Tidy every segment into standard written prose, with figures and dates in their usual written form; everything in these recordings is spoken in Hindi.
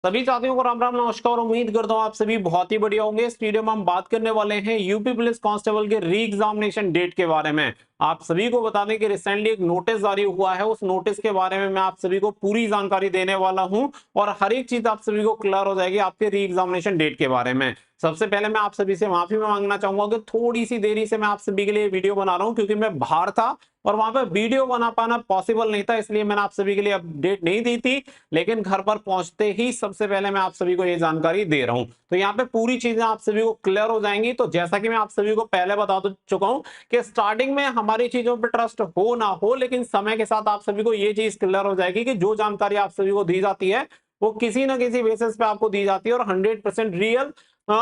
सभी साथियों को राम राम नमस्कार। उम्मीद करता हूँ आप सभी बहुत ही बढ़िया होंगे। इस वीडियो में हम बात करने वाले हैं यूपी पुलिस कांस्टेबल के री एग्जामिनेशन डेट के बारे में। आप सभी को बता दें कि रिसेंटली एक नोटिस जारी हुआ है, उस नोटिस के बारे में मैं आप सभी को पूरी जानकारी देने वाला हूं और हर एक चीज आप सभी को क्लियर हो जाएगी आपके री एग्जामिनेशन डेट के बारे में। सबसे पहले मैं आप सभी से माफी मांगना चाहूंगा कि थोड़ी सी देरी से मैं आप सभी के लिए वीडियो बना रहा हूं, क्योंकि मैं बाहर था और वहां पर वीडियो बना पाना पॉसिबल नहीं था, इसलिए मैंने आप सभी के लिए अपडेट नहीं दी थी। लेकिन घर पर पहुंचते ही सबसे पहले मैं आप सभी को ये जानकारी दे रहा हूं, तो यहाँ पे पूरी चीजें आप सभी को क्लियर हो जाएंगी। तो जैसा कि मैं आप सभी को पहले बता चुका हूं कि स्टार्टिंग में हमारी चीजों पर ट्रस्ट हो ना हो, लेकिन समय के साथ आप सभी को ये चीज क्लियर हो जाएगी कि जो जानकारी आप सभी को दी जाती है वो किसी ना किसी बेसिस पे आपको दी जाती है और 100% रियल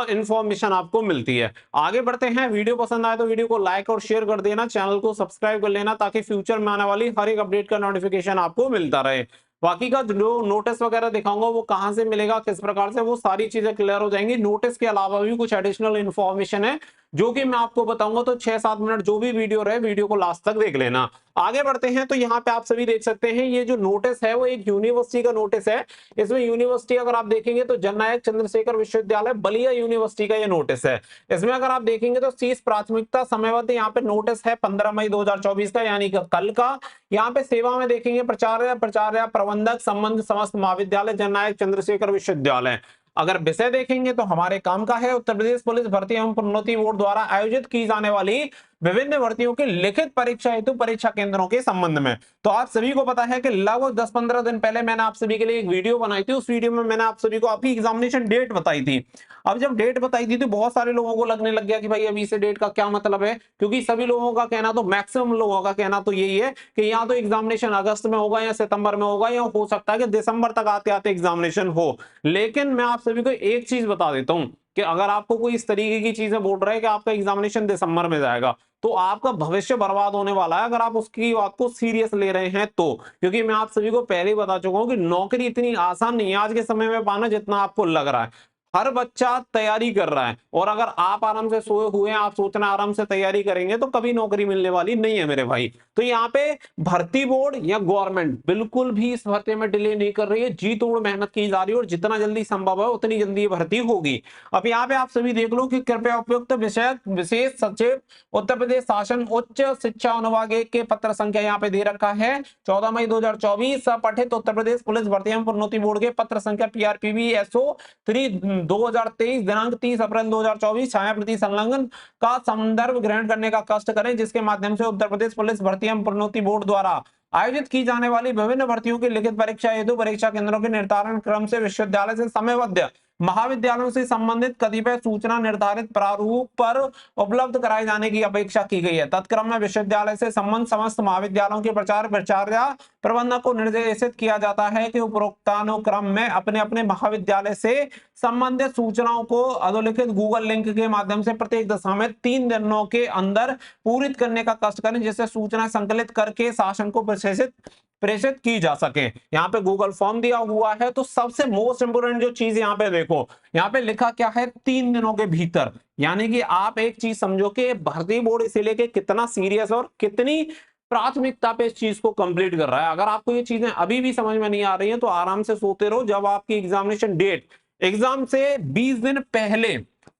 इंफॉर्मेशन आपको मिलती है। आगे बढ़ते हैं। वीडियो पसंद आए तो वीडियो को लाइक और शेयर कर देना, चैनल को सब्सक्राइब कर लेना, ताकि फ्यूचर में आने वाली हर एक अपडेट का नोटिफिकेशन आपको मिलता रहे। बाकी का जो नोटिस वगैरह दिखाऊंगा वो कहां से मिलेगा, किस प्रकार से, वो सारी चीजें क्लियर हो जाएंगी। नोटिस के अलावा भी कुछ एडिशनल इंफॉर्मेशन है जो कि मैं आपको बताऊंगा, तो 6-7 मिनट जो भी वीडियो रहे वीडियो को लास्ट तक देख लेना। आगे बढ़ते हैं। तो यहाँ पे आप सभी देख सकते हैं ये जो नोटिस है वो एक यूनिवर्सिटी का नोटिस है। इसमें यूनिवर्सिटी अगर आप देखेंगे तो जननायक चंद्रशेखर विश्वविद्यालय बलिया यूनिवर्सिटी का ये नोटिस है। इसमें अगर आप देखेंगे तो 30 प्राथमिकता समयबद्ध यहाँ पे नोटिस है 15 मई 2024 का, यानी कि कल का। यहाँ पे सेवा में देखेंगे प्राचार्य प्राचार्य प्रबंधक संबंध समस्त महाविद्यालय जननायक चंद्रशेखर विश्वविद्यालय। अगर विषय देखेंगे तो हमारे काम का है उत्तर प्रदेश पुलिस भर्ती एवं प्रोन्नति बोर्ड द्वारा आयोजित की जाने वाली विभिन्न भर्तियों की लिखित परीक्षा हेतु परीक्षा केंद्रों के संबंध में। तो आप सभी को पता है कि लगभग 10-15 दिन पहले मैंने आप सभी के लिए एक वीडियो बनाई थी। उस वीडियो में मैंने आप सभी को आपकी एग्जामिनेशन डेट बताई थी। अब जब डेट बताई थी तो बहुत सारे लोगों को लगने लग गया कि भाई अभी से डेट का क्या मतलब है, क्योंकि सभी लोगों का कहना, तो मैक्सिमम लोगों का कहना तो यही है कि यहाँ तो एग्जामिनेशन अगस्त में होगा या सितंबर में होगा, या हो सकता है कि दिसंबर तक आते आते एग्जामिनेशन हो। लेकिन मैं आप सभी को एक चीज बता देता हूं कि अगर आपको कोई इस तरीके की चीजें बोल रहा है कि आपका एग्जामिनेशन दिसंबर में जाएगा, तो आपका भविष्य बर्बाद होने वाला है अगर आप उसकी बात को सीरियस ले रहे हैं तो। क्योंकि मैं आप सभी को पहले ही बता चुका हूं कि नौकरी इतनी आसान नहीं है आज के समय में पाना जितना आपको लग रहा है। हर बच्चा तैयारी कर रहा है, और अगर आप आराम से सोए हुए हैं, आप सोचना आराम से तैयारी करेंगे तो कभी नौकरी मिलने वाली नहीं है मेरे भाई। तो यहाँ पे भर्ती बोर्ड या गवर्नमेंट बिल्कुल भी इस भर्ती में डिले नहीं कर रही है, जी तोड़ मेहनत की जा रही है और जितना जल्दी संभव है उतनी जल्दी ये भर्ती होगी। अब यहाँ पे आप सभी देख लो कि कृपया उपयुक्त विषय विशेष सचिव उत्तर प्रदेश शासन उच्च शिक्षा अनुभाग 1 के पत्र संख्या यहाँ पे दे रखा है 14 मई 2024 पठित उत्तर प्रदेश पुलिस भर्ती एवं प्रोन्नति बोर्ड के पत्र संख्या PRPB SO 3/2023 दिनांक 30 अप्रैल 2024 छाया प्रति संलग्न का संदर्भ ग्रहण करने का कष्ट करें, जिसके माध्यम से उत्तर प्रदेश पुलिस भर्ती एवं प्रोन्नति बोर्ड द्वारा आयोजित की जाने वाली विभिन्न भर्तियों की लिखित परीक्षा हेतु परीक्षा केंद्रों के निर्धारण क्रम से विश्वविद्यालय से समयबद्ध महाविद्यालयों से संबंधित कतिपय सूचना निर्धारित प्रारूप पर उपलब्ध कराए जाने की अपेक्षा की गई है। तत्क्रम में विश्वविद्यालय से संबंध समस्त महाविद्यालयों के प्राचार्य प्राचार्य प्रबंधक को निर्देशित किया जाता है कि उपरोक्तानुक्रम में अपने अपने महाविद्यालय से संबंधित सूचनाओं को अधोलिखित गूगल लिंक के माध्यम से प्रत्येक दशा में 3 दिनों के अंदर पूरित करने का कष्ट करें, जिससे सूचना संकलित करके शासन को प्रेषित की जा सके। यहाँ पे गूगल फॉर्म दिया हुआ है। तो सबसे मोस्ट इंपोर्टेंट जो चीज यहाँ पे देखो, यहाँ पे लिखा क्या है, 3 दिनों के भीतर। यानी कि आप एक चीज समझो कि भर्ती बोर्ड इसे लेके कितना सीरियस और कितनी प्राथमिकता पे इस चीज को कंप्लीट कर रहा है। अगर आपको ये चीजें अभी भी समझ में नहीं आ रही हैं तो आराम से सोते रहो। जब आपकी एग्जामिनेशन डेट एग्जाम से 20 दिन पहले,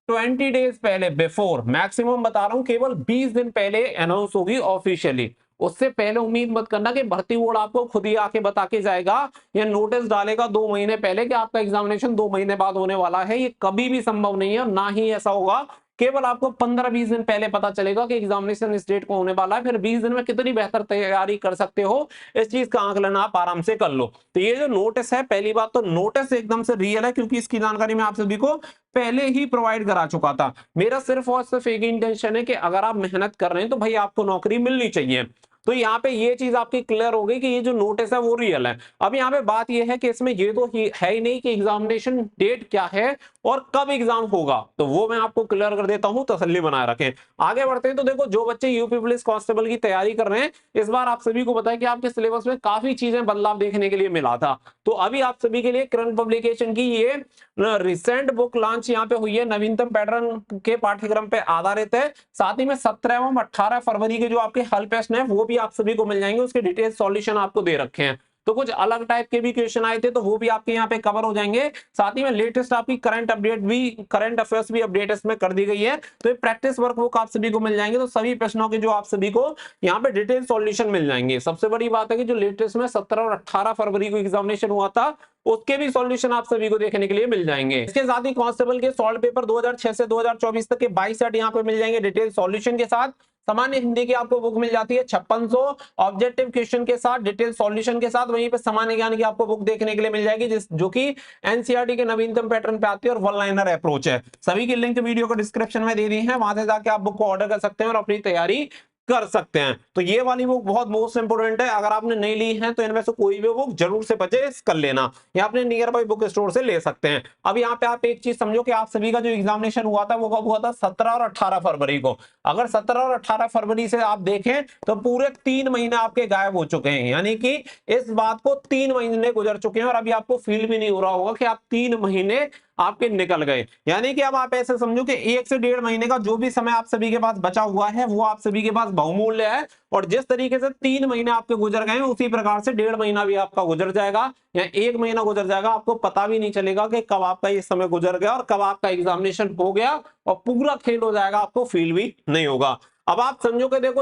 20 डेज पहले, बिफोर, मैक्सिमम बता रहा हूं केवल 20 दिन पहले अनाउंस होगी ऑफिशियली। उससे पहले उम्मीद मत करना कि भर्ती बोर्ड आपको खुद ही आके बता के जाएगा या नोटिस डालेगा 2 महीने पहले कि आपका एग्जामिनेशन 2 महीने बाद होने वाला है। ये कभी भी संभव नहीं है और ना ही ऐसा होगा। केवल आपको 15-20 दिन पहले पता चलेगा कि एग्जामिनेशन इस डेट को होने वाला है। फिर 20 दिन में कितनी बेहतर तैयारी कर सकते हो इस चीज का आंकलन आप आराम से कर लो। तो ये जो नोटिस है, पहली बात तो नोटिस एकदम से रियल है, क्योंकि इसकी जानकारी मैं आप सभी को पहले ही प्रोवाइड करा चुका था। मेरा सिर्फ और सिर्फ एक इंटेंशन है कि अगर आप मेहनत कर रहे हैं तो भाई आपको नौकरी मिलनी चाहिए। तो यहाँ पे ये चीज आपकी क्लियर हो गई कि ये जो नोटिस है वो रियल है। अब यहाँ पे बात ये है कि इसमें ये तो है ही नहीं कि एग्जामिनेशन डेट क्या है और कब एग्जाम होगा, तो वो मैं आपको क्लियर कर देता हूं, तसल्ली बनाए रखें। आगे बढ़ते हैं। तो देखो, जो बच्चे यूपी पुलिस कांस्टेबल की तैयारी कर रहे हैं, इस बार आप सभी को पता है कि आपके सिलेबस में काफी चीजें बदलाव देखने के लिए मिला था। तो अभी आप सभी के लिए करंट पब्लिकेशन की ये रिसेंट बुक लॉन्च यहाँ पे हुई है, नवीनतम पैटर्न के पाठ्यक्रम पे आधारित है। साथ ही में 17 एवं 18 फरवरी के जो आपके हल प्रश्न है वो भी आप सभी को मिल जाएंगे, उसके डिटेल सॉल्यूशन आपको दे रखे हैं। तो कुछ अलग टाइप के भी क्वेश्चन आए थे, तो वो भी आपके यहाँ पे कवर हो जाएंगे। साथ ही में लेटेस्ट आपकी करंट अपडेट भी, करंट अफेयर्स भी अपडेट इसमें कर दी गई है, तो ये प्रैक्टिस वर्क बुक आप सभी को मिल जाएंगे। तो सभी प्रश्नों के जो आप सभी को यहाँ पे डिटेल सॉल्यूशन मिल जाएंगे। सबसे बड़ी बात है कि जो लेटेस्ट में 17 और 18 फरवरी को एग्जामिनेशन हुआ था, उसके भी सॉल्यूशन आप सभी को देखने के लिए मिल जाएंगे। इसके साथ ही कांस्टेबल के सॉल्व पेपर 2006 से 2024 तक के 22 सेट यहाँ पे मिल जाएंगे डिटेल सॉल्यूशन के साथ। सामान्य हिंदी की आपको बुक मिल जाती है 5600 ऑब्जेक्टिव क्वेश्चन के साथ, डिटेल सॉल्यूशन के साथ। वहीं पे सामान्य ज्ञान की आपको बुक देखने के लिए मिल जाएगी जो कि एनसीईआरटी के नवीनतम पैटर्न पे आती है और वन लाइनर अप्रोच है। सभी की लिंक वीडियो को डिस्क्रिप्शन में दे दी है, वहां से जाके आप बुक को ऑर्डर कर सकते हैं और अपनी तैयारी कर सकते हैं। तो ये वाली बुक बहुत मोस्ट इंपोर्टेंट है, अगर आपने नहीं ली है तो इनमें से कोई भी बुक जरूर से परचेज कर लेना, या अपने नियर बाई बुक स्टोर से ले सकते हैं। अब यहाँ पे आप एक चीज समझो कि आप सभी का जो एग्जामिनेशन हुआ था वो कब हुआ था, 17 और 18 फरवरी को। अगर 17 और 18 फरवरी से आप देखें तो पूरे 3 महीने आपके गायब हो चुके हैं, यानी कि इस बात को 3 महीने गुजर चुके हैं और अभी आपको फील भी नहीं हो रहा होगा कि आप 3 महीने आपके निकल गए। यानी कि अब आप ऐसे समझो कि 1 से 1.5 महीने का जो भी समय आप सभी के पास बचा हुआ है वो आप सभी के पास बहुमूल्य है, और जिस तरीके से 3 महीने आपके गुजर गए उसी प्रकार से 1.5 महीना भी आपका गुजर जाएगा या 1 महीना गुजर जाएगा। आपको पता भी नहीं चलेगा कि कब आपका ये समय गुजर गया और कब आपका एग्जामिनेशन हो गया और पूरा खेल हो जाएगा, आपको फील भी नहीं होगा। अब आप समझो कि देखो,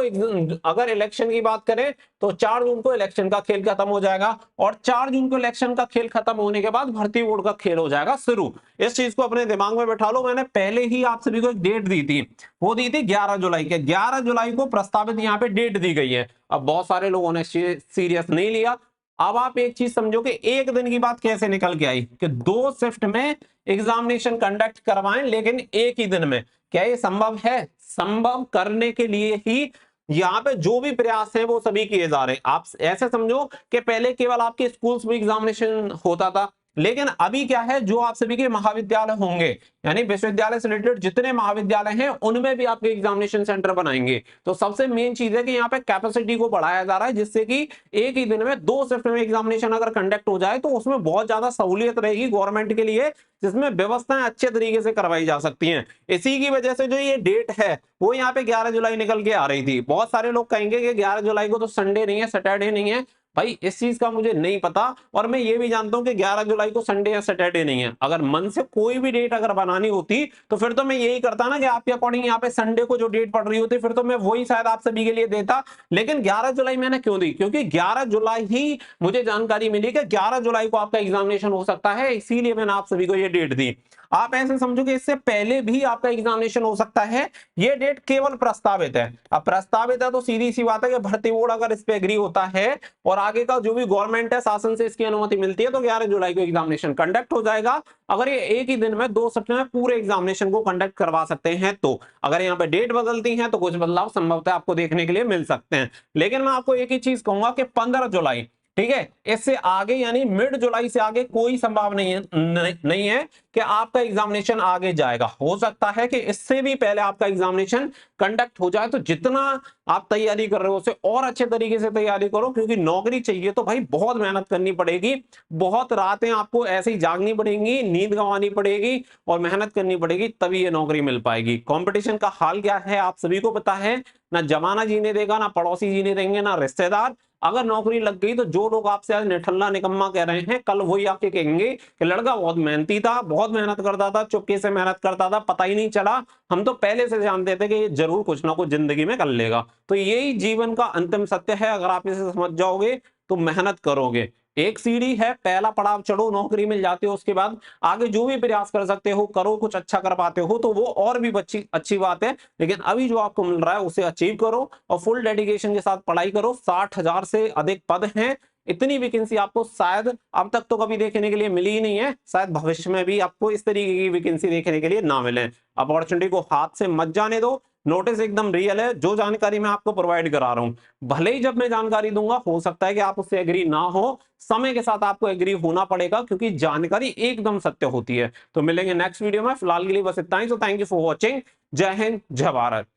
अगर इलेक्शन की बात करें तो 4 जून को इलेक्शन का खेल खत्म हो जाएगा, और 4 जून को इलेक्शन का खेल खत्म होने के बाद भर्ती बोर्ड का खेल हो जाएगा शुरू। इस चीज को अपने दिमाग में बैठा लो। मैंने पहले ही आप सभी को एक डेट दी थी, वो दी थी 11 जुलाई के। 11 जुलाई को प्रस्तावित यहाँ पे डेट दी गई है। अब बहुत सारे लोगों ने सीरियस नहीं लिया। अब आप एक चीज समझो कि एक दिन की बात कैसे निकल के आई कि 2 शिफ्ट में एग्जामिनेशन कंडक्ट करवाएं, लेकिन एक ही दिन में। क्या ये संभव है? संभव करने के लिए ही यहाँ पे जो भी प्रयास है वो सभी किए जा रहे हैं। आप ऐसे समझो कि पहले केवल आपके स्कूल्स में एग्जामिनेशन होता था, लेकिन अभी क्या है, जो आप सभी के महाविद्यालय होंगे, यानी विश्वविद्यालय से रिलेटेड जितने महाविद्यालय हैं उनमें भी आपके एग्जामिनेशन सेंटर बनाएंगे। तो सबसे मेन चीज है कि यहाँ पे कैपेसिटी को बढ़ाया जा रहा है, जिससे कि एक ही दिन में 2 शिफ्ट में एग्जामिनेशन अगर कंडक्ट हो जाए तो उसमें बहुत ज्यादा सहूलियत रहेगी गवर्नमेंट के लिए, जिसमें व्यवस्थाएं अच्छे तरीके से करवाई जा सकती हैं। इसी की वजह से जो ये डेट है वो यहाँ पे 11 जुलाई निकल के आ रही थी। बहुत सारे लोग कहेंगे कि 11 जुलाई को तो संडे नहीं है, सैटरडे नहीं है। भाई इस चीज का मुझे नहीं पता, और मैं ये भी जानता हूं कि 11 जुलाई को संडे या सैटरडे नहीं है। अगर मन से कोई भी डेट अगर बनानी होती तो फिर तो मैं यही करता ना कि आपके अकॉर्डिंग यहाँ पे संडे को जो डेट पड़ रही होती फिर तो मैं वही शायद आप सभी के लिए देता। लेकिन 11 जुलाई मैंने क्यों दी? क्योंकि 11 जुलाई ही मुझे जानकारी मिली कि 11 जुलाई को आपका एग्जामिनेशन हो सकता है, इसीलिए मैंने आप सभी को ये डेट दी। आप ऐसे समझो कि इससे पहले भी आपका एग्जामिनेशन हो सकता है, ये डेट केवल प्रस्तावित है। अब प्रस्तावित है तो सीधी सी बात है कि भर्ती बोर्ड अगर इस पे एग्री होता है और आगे का जो भी गवर्नमेंट है शासन से इसकी अनुमति मिलती है तो 11 जुलाई को एग्जामिनेशन कंडक्ट हो जाएगा। अगर ये एक ही दिन में 2 शिफ्ट में पूरे एग्जामिनेशन को कंडक्ट करवा सकते हैं तो। अगर यहाँ पे डेट बदलती है तो कुछ बदलाव संभवतः आपको देखने के लिए मिल सकते हैं। लेकिन मैं आपको एक ही चीज कहूंगा कि 15 जुलाई, ठीक है, इससे आगे यानी मिड जुलाई से आगे कोई संभावना नहीं है कि आपका एग्जामिनेशन आगे जाएगा। हो सकता है कि इससे भी पहले आपका एग्जामिनेशन कंडक्ट हो जाए। तो जितना आप तैयारी कर रहे हो उससे और अच्छे तरीके से तैयारी करो, क्योंकि नौकरी चाहिए तो भाई बहुत मेहनत करनी पड़ेगी, बहुत रातें आपको ऐसे ही जागनी पड़ेंगी, नींद गंवानी पड़ेगी और मेहनत करनी पड़ेगी, तभी ये नौकरी मिल पाएगी। कंपटीशन का हाल क्या है आप सभी को पता है, ना जमाना जीने देगा, ना पड़ोसी जीने देंगे, ना रिश्तेदार। अगर नौकरी लग गई तो जो लोग आपसे आज निठल्ला निकम्मा कह रहे हैं, कल वही आके कहेंगे कि लड़का बहुत मेहनती था, बहुत मेहनत करता था, चुपके से मेहनत करता था, पता ही नहीं चला, हम तो पहले से जानते थे कि ये जरूर कुछ ना कुछ जिंदगी में कर लेगा। तो यही जीवन का अंतिम सत्य है। अगर आप इसे समझ जाओगे तो मेहनत करोगे। एक सीढ़ी है, पहला पड़ाव चढ़ो, नौकरी मिल जाती है, उसके बाद आगे जो भी प्रयास कर सकते हो करो, कुछ अच्छा कर पाते हो तो वो और भी अच्छी बात है। लेकिन अभी जो आपको मिल रहा है उसे अचीव करो और फुल डेडिकेशन के साथ पढ़ाई करो। 60,000 से अधिक पद हैं, इतनी वैकेंसी आपको शायद अब तक तो कभी देखने के लिए मिली ही नहीं है, शायद भविष्य में भी आपको इस तरीके की वैकेंसी देखने के लिए ना मिले। अपॉर्चुनिटी को हाथ से मत जाने दो। नोटिस एकदम रियल है, जो जानकारी मैं आपको प्रोवाइड करा रहा हूं, भले ही जब मैं जानकारी दूंगा हो सकता है कि आप उससे एग्री ना हो, समय के साथ आपको एग्री होना पड़ेगा, क्योंकि जानकारी एकदम सत्य होती है। तो मिलेंगे नेक्स्ट वीडियो में, फिलहाल के लिए बस इतना ही। तो थैंक यू फॉर वॉचिंग। जय हिंद, जय भारत।